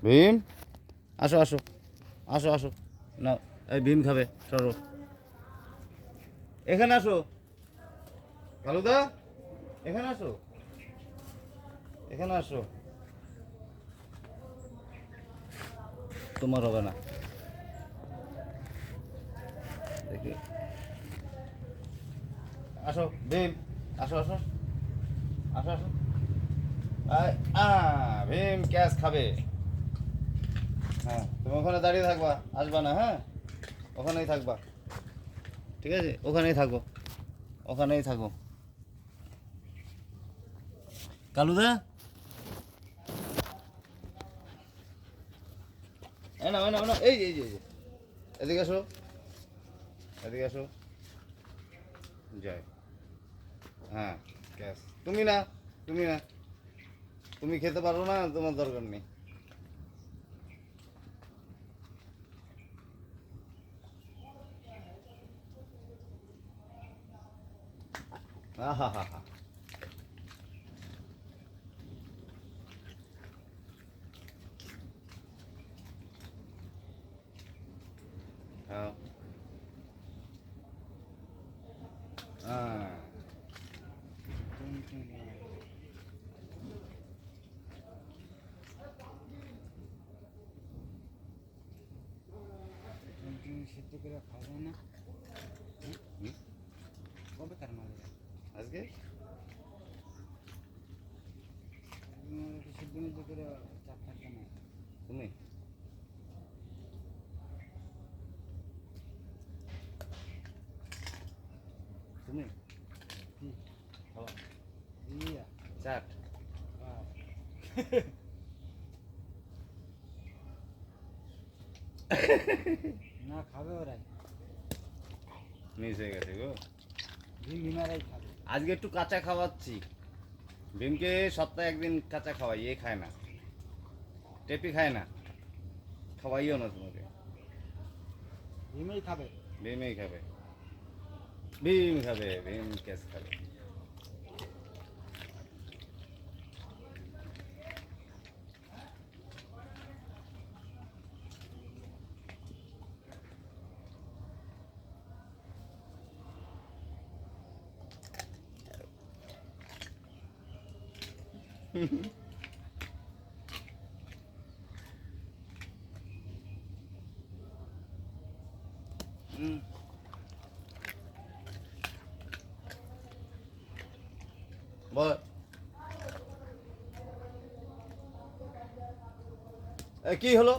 ভীম, আসো আসো আসো আসো। না, এই ভীম খাবে, সরো এখানে আসো। কালুদা, এখানে আসো, এখানে আসো। তোমার হবে না, দেখি। আসো ভীম, আসো আসো আসো আসো। ভীম ক্যাশ খাবে। হ্যাঁ, তুমি ওখানে দাঁড়িয়ে থাকবা, আসবা না, হ্যাঁ? ওখানেই থাকবা, ঠিক আছে? ওখানেই থাকো, ওখানেই থাকো। কালুদা, না না না, এই যে এই যে এই যে। এদিকে আসো, এদিকে আসো। যাই। হ্যাঁ, ক্যাশ। তুমি না, তুমি না, তুমি খেতে পারো না, তোমার দরকার নেই। হা হা হা। হ্যাঁ, হ্যাঁ। সিদ্ধ করে খাওয়া যায় না? হুম, কবে তার মাঝে আজকে সিদ্ধ মিদ্ধ করে চাপ থাকবে না? তুমি তুমি কি খাওয়া ইয়া চাট। না খাবে ওরাই, মিস হয়ে গেছে গো। ভিমারাই খাবে। আজকে একটু কাঁচা খাওয়াচ্ছি। ভীমকে সপ্তাহে একদিন কাঁচা খাওয়াই, এ খায় না, টেপি খায় না, খাওয়াইও না তোমাকে। ভিমেই খাবে। ভীমই খাবে, ভীম খাবে, ভীম ক্যাশ খাবে। হুম, বল। কি হলো,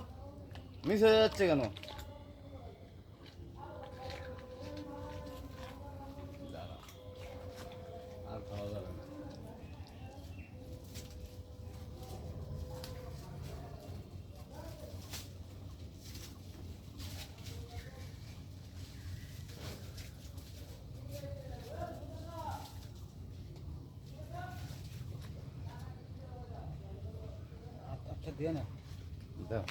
মিস হয়ে যাচ্ছে কেন? দাঁড়া, আর খাওয়া যাবে না। আচ্ছা দিয়ে না। দাও।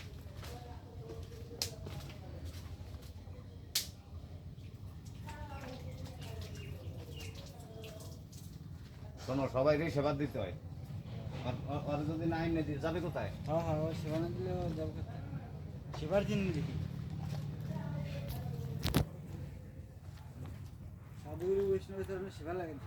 শোনো, সবাইকেই সেবা দিতে হয়। আর যদি না এনে দিয়ে যাবে কোথায়? হ্যাঁ হ্যাঁ, ওই সেবা না দিলে ও যাবে কোথায়? সেবার দিন দেখি সাধুগুরু বৈষ্ণবের সেবা লাগে না।